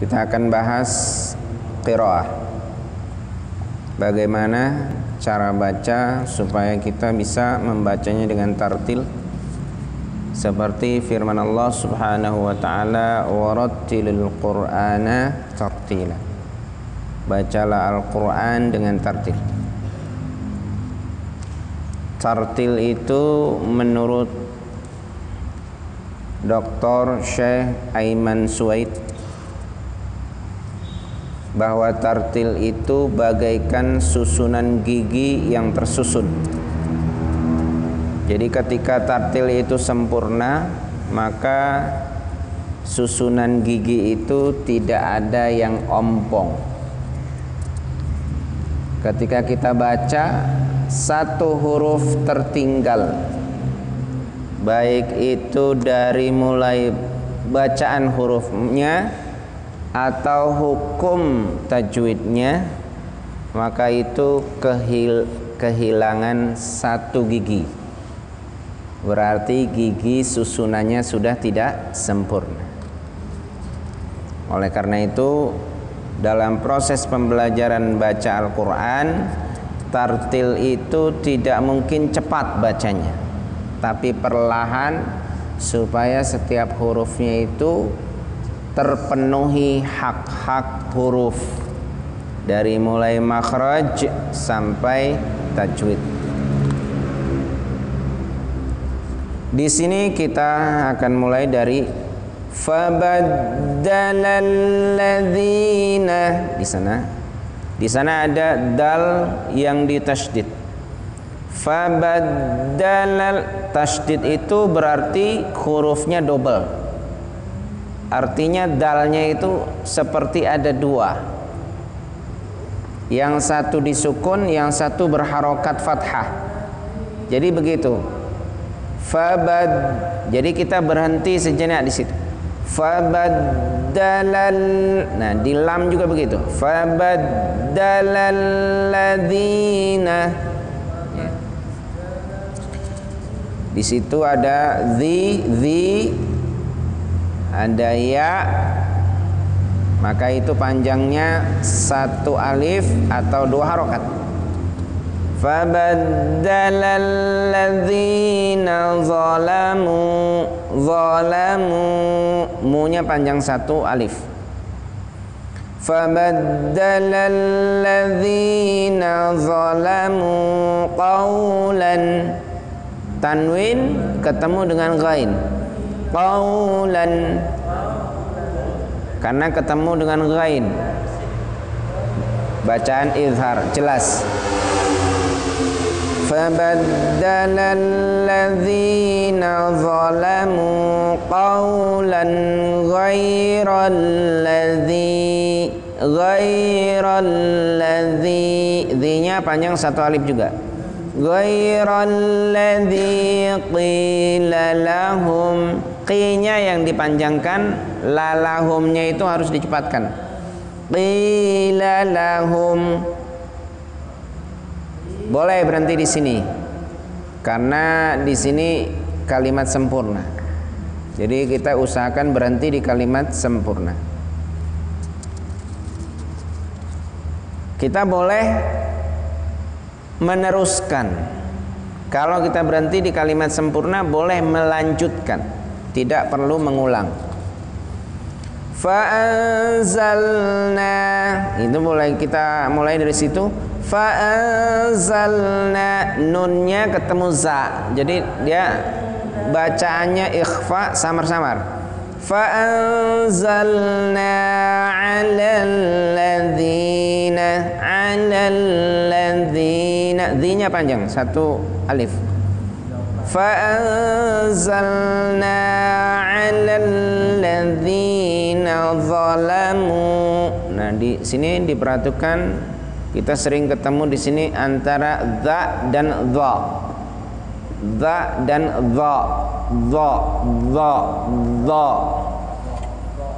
Kita akan bahas qiraah. Bagaimana cara baca supaya kita bisa membacanya dengan tartil seperti firman Allah Subhanahu wa taala, "Warattilil Qur'ana tartila." Bacalah Al-Qur'an dengan tartil. Tartil itu menurut Dr. Syekh Aiman Suwaid bahwa tartil itu bagaikan susunan gigi yang tersusun. Jadi ketika tartil itu sempurna, maka susunan gigi itu tidak ada yang ompong. Ketika kita baca, satu huruf tertinggal, baik itu dari mulai bacaan hurufnya atau hukum tajwidnya, maka itu kehilangan satu gigi. Berarti gigi susunannya sudah tidak sempurna. Oleh karena itu, dalam proses pembelajaran baca Al-Quran, tartil itu tidak mungkin cepat bacanya, tapi perlahan supaya setiap hurufnya itu terpenuhi hak-hak huruf dari mulai makhraj sampai tajwid. Di sini kita akan mulai dari fabaddalal ladzina. Di sana ada dal yang ditasydid. Fabaddalal, tasydid itu berarti hurufnya double. Artinya dalnya itu seperti ada dua. Yang satu disukun, yang satu berharokat fathah. Jadi begitu. Jadi kita berhenti sejenak di situ. Fabaddalal. Nah, di lam juga begitu. Fabaddalal ladzina. Ya. Di situ ada zi, ada ya, maka itu panjangnya satu alif atau dua harokat. Fabaddalal ladzina zalamu, munya panjang satu alif. Fabaddalal ladzina zalamu qawlan, tanwin ketemu dengan ghain, qawlan, karena ketemu dengan ghain, bacaan izhar jelas. Fabaddalal ladzina zalamu qawlan ghairal ladzi, zi-nya panjang satu alif juga. Ghairal ladzi qila lahum, qi-nya yang dipanjangkan, lalahumnya itu harus dicepatkan. Qila lahum. Boleh berhenti di sini karena di sini kalimat sempurna. Jadi kita usahakan berhenti di kalimat sempurna. Kita boleh meneruskan. Kalau kita berhenti di kalimat sempurna, boleh melanjutkan, tidak perlu mengulang. Fa'anzalna, itu kita mulai dari situ. Fa'anzalna, nunnya ketemu za, jadi dia bacaannya ikhfa samar-samar. Fa'anzalna 'alal ladzina, zi-nya panjang satu alif. Fa'anzalna 'alal ladzina zalamu. Nah, di sini diperhatikan, kita sering ketemu di sini antara za dan dha. Za dan dha.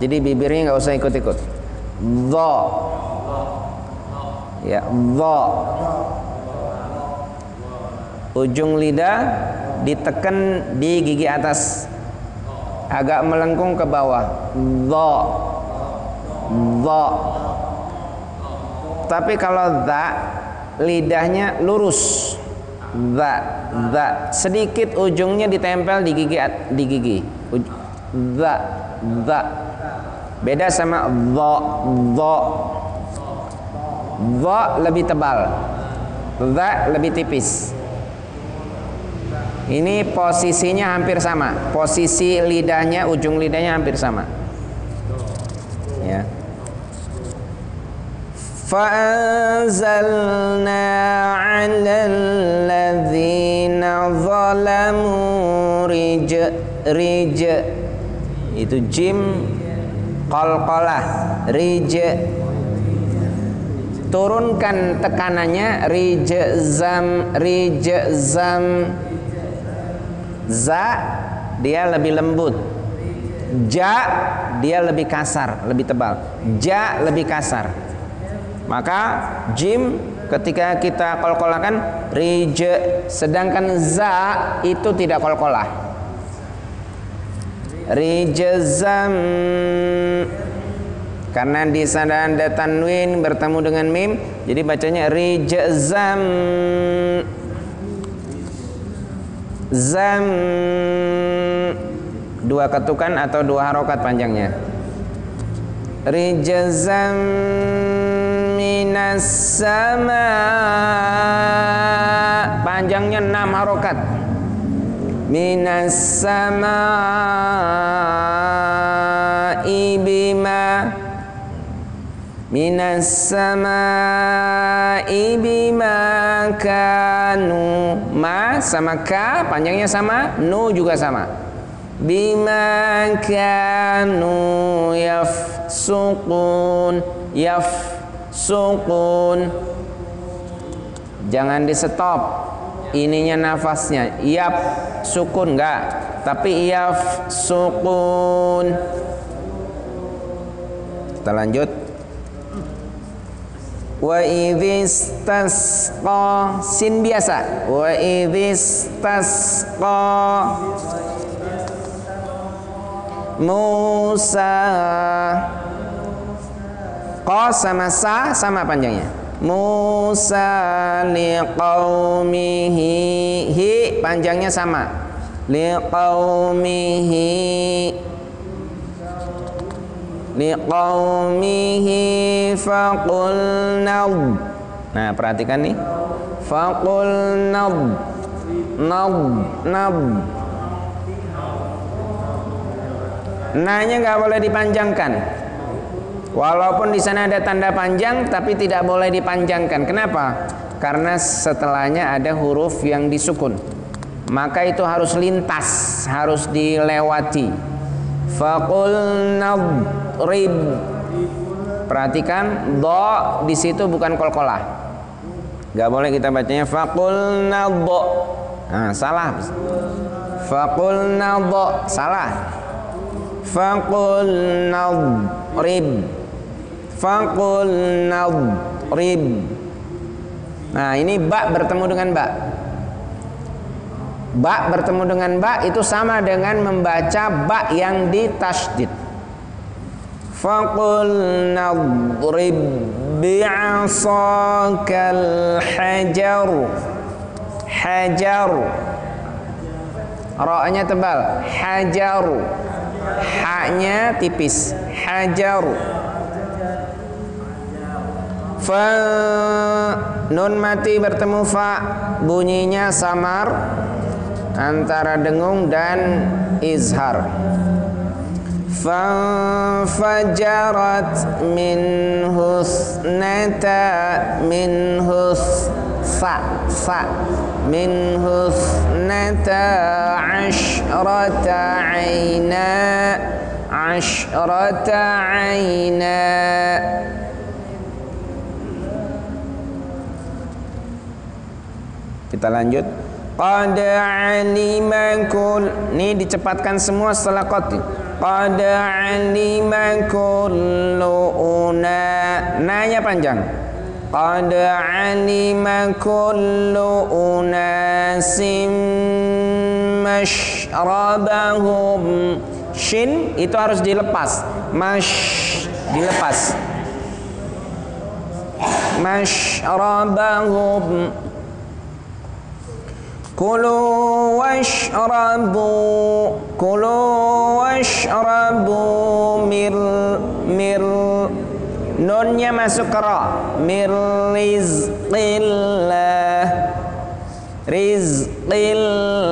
Jadi bibirnya nggak usah ikut-ikut. Dha. Ya, dha. Ujung lidah ditekan di gigi atas, agak melengkung ke bawah. Dha. dha. Tapi kalau dha lidahnya lurus. Dha sedikit ujungnya ditempel di gigi. Dha. Beda sama dha. Dha lebih tebal. Dha lebih tipis. Ini posisinya hampir sama. Posisi lidahnya, ujung lidahnya hampir sama. Ya. فَأَنزَلْنَا عَلَى الَّذِينَ ظَلَمُوا رِجْ itu jim qalqalah rij, turunkan tekanannya rijzam. Za dia lebih lembut, ja dia lebih kasar, lebih tebal, ja lebih kasar. Maka jim ketika kita qalqalahkan rij, sedangkan za itu tidak qalqalah. Rijzam, karena di sana ada tanwin bertemu dengan mim, jadi bacanya rijzam. Zam, dua ketukan atau dua harokat panjangnya. Rijzam minas sama, panjangnya 6 harokat. Minas sama ibima, minas sama ibima kanu. Ma sama ka panjangnya sama, nu juga sama. Bima kanu yafsukun. Jangan di stop ininya nafasnya. Yap sukun enggak, tapi yafsukun. Kita lanjut. Wa idhistasqa, sin biasa. Wa idhistasqa Musa. Qa sama sa sama panjangnya. Musa liqaumihi, hi panjangnya sama. Liqaumihi faqulna. Nah, perhatikan nih. Faqulna nab. Nanya nggak boleh dipanjangkan. Walaupun di sana ada tanda panjang, tapi tidak boleh dipanjangkan. Kenapa? Karena setelahnya ada huruf yang disukun. Maka itu harus lintas, harus dilewati. Faqul nadrib. Perhatikan, do di situ bukan qalqalah. Gak boleh kita bacanya faqul nadh. Nah, salah. Faqul nadh, salah. Faqul nadrib. Faqul nadrib. Nah, ini ba bertemu dengan ba. Ba bertemu dengan ba itu sama dengan membaca ba yang ditasydid. Faqul nadrib bi'asakal hajar. Hajar. Ra-nya tebal. Hajaru. Ha-nya tipis. Hajaru. Fa, nun mati bertemu fa, bunyinya samar antara dengung dan izhar. Fajarat min husnata asyrata aina. Kita lanjut. Qad alima kull, ini dicepatkan semua setelah qad. Qad alima kullu na-nya panjang. Qad alima kullu unasim mashrabahum. Shin itu harus dilepas. dilepas. Mashrabahum. Kulu washrabu, kulu washrabu, mir nunnya masuk ke ra, mir rizqillah, rizqillah,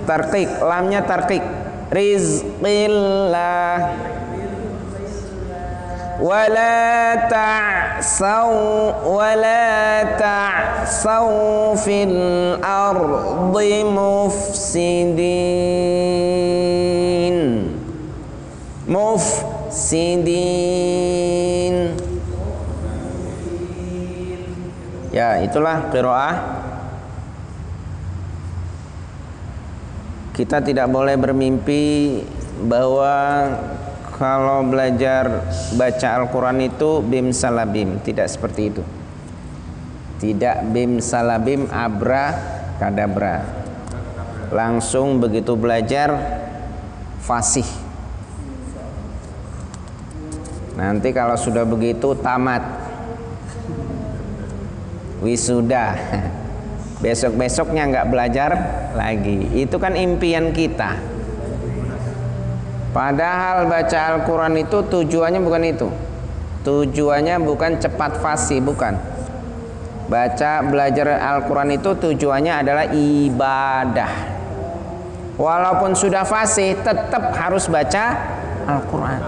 tarqiq, lamnya tarqiq, rizqillah. Wala ta'saw fil ardi mufsidin. Ya, itulah qiraah. Kita tidak boleh bermimpi bahwa kalau belajar baca Al-Quran itu bim salabim. Tidak seperti itu. Tidak bim salabim abra kadabra. Langsung begitu belajar fasih. Nanti kalau sudah begitu tamat, wisuda. Besok-besoknya nggak belajar lagi. Itu kan impian kita. Padahal baca Al-Quran itu tujuannya bukan itu. Tujuannya bukan cepat fasih, bukan. Belajar Al-Quran itu tujuannya adalah ibadah. Walaupun sudah fasih, tetap harus baca Al-Quran.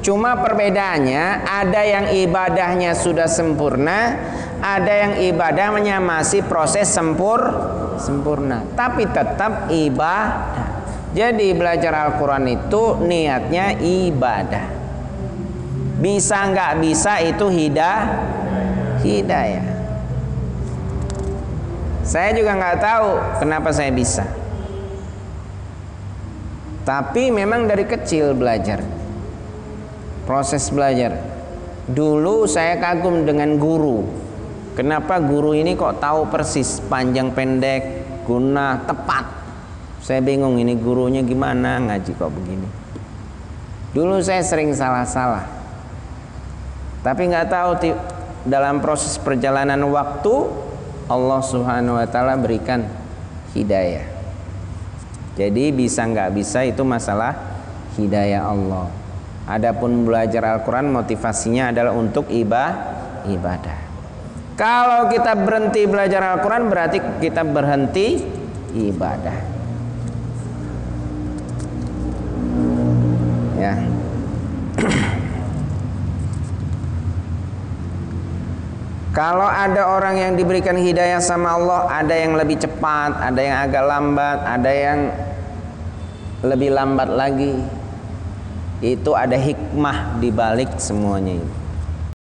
Cuma perbedaannya, ada yang ibadahnya sudah sempurna, ada yang ibadahnya masih proses sempurna. Tapi tetap ibadah. Jadi belajar Al-Quran itu niatnya ibadah. Bisa nggak bisa itu hidayah. Saya juga nggak tahu kenapa saya bisa. Tapi memang dari kecil belajar. Proses belajar. Dulu saya kagum dengan guru. Kenapa guru ini kok tahu persis panjang pendek, guna, tepat. Saya bingung ini gurunya gimana ngaji kok begini. Dulu saya sering salah-salah. Tapi nggak tahu dalam proses perjalanan waktu Allah Subhanahu wa taala berikan hidayah. Jadi bisa nggak bisa itu masalah hidayah Allah. Adapun belajar Al-Quran motivasinya adalah untuk ibadah. Kalau kita berhenti belajar Al-Quran berarti kita berhenti ibadah. Ya. Kalau ada orang yang diberikan hidayah sama Allah, ada yang lebih cepat, ada yang agak lambat, ada yang lebih lambat lagi. Itu ada hikmah di balik semuanya itu.